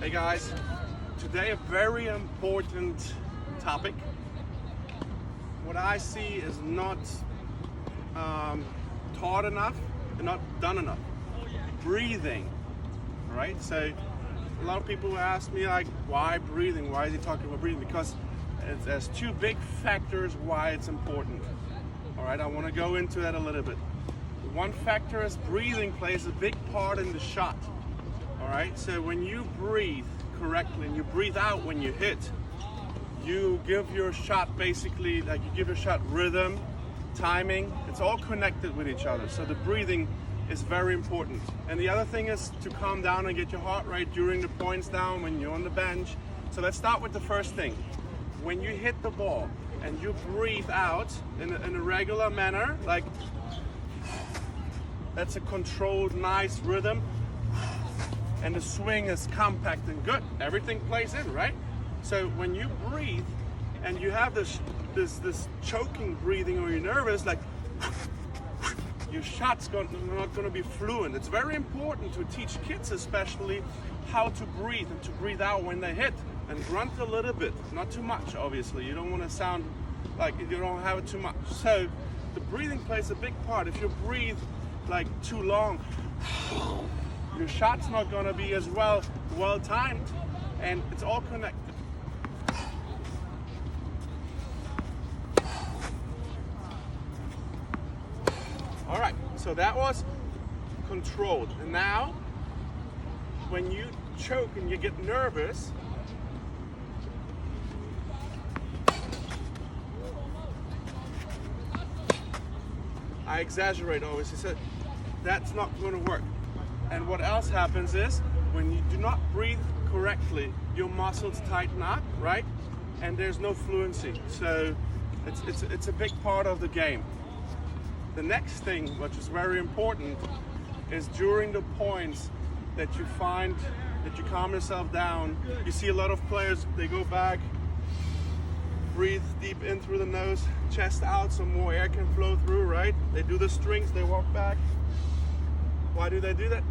Hey guys, today a very important topic. What I see is not taught enough and not done enough. Breathing, right? So a lot of people ask me like, why breathing? Why is he talking about breathing? Because there's two big factors why it's important. All right, I want to go into that a little bit. One factor is breathing plays a big part in the shot. All right, so when you breathe correctly and you breathe out when you hit, you give your shot basically, like you give your shot rhythm, timing, it's all connected with each other. So the breathing is very important. And the other thing is to calm down and get your heart rate during the points down when you're on the bench. So let's start with the first thing. When you hit the ball and you breathe out in a regular manner, like that's a controlled, nice rhythm, and the swing is compact and good. Everything plays in, right? So when you breathe and you have this choking breathing or you're nervous, like your shot's not going to be fluent. It's very important to teach kids especially how to breathe and to breathe out when they hit and grunt a little bit, not too much obviously. You don't want to sound like you don't have it too much. So the breathing plays a big part. If you breathe like too long, your shot's not going to be as well timed, and it's all connected. All right, so that was controlled. And now, when you choke and you get nervous, I exaggerate always. He said, that's not going to work. And what else happens is, when you do not breathe correctly, your muscles tighten up, right? And there's no fluency. So it's a big part of the game. The next thing, which is very important, is during the points that you find that you calm yourself down. You see a lot of players, they go back, breathe deep in through the nose, chest out so more air can flow through, right? They do the strings, they walk back. Why do they do that?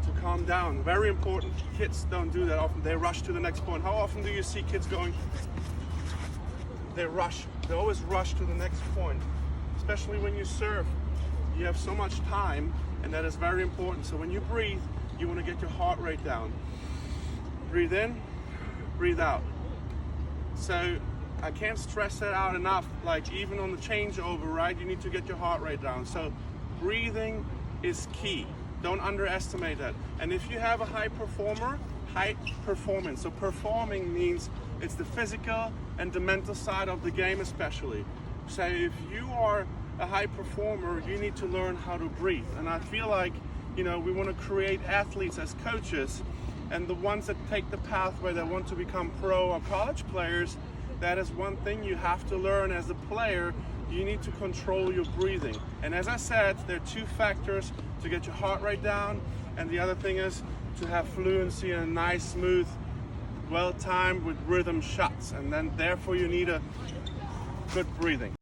To calm down. Very important. Kids don't do that often. They rush to the next point. How often do you see kids going? They rush. They always rush to the next point. Especially when you serve. You have so much time, and that is very important. So when you breathe, you want to get your heart rate down. Breathe in, breathe out. So I can't stress that out enough. Like even on the changeover, right? You need to get your heart rate down. So breathing is key. Don't underestimate that. And if you have a high performer, high performance. So performing means it's the physical and the mental side of the game especially. So if you are a high performer, you need to learn how to breathe. And I feel like, we want to create athletes as coaches, and the ones that take the path where they want to become pro or college players, that is one thing you have to learn as a player. You need to control your breathing. And as I said, there are two factors to get your heart rate down, and the other thing is to have fluency and a nice, smooth, well-timed with rhythm shots. And then therefore you need a good breathing.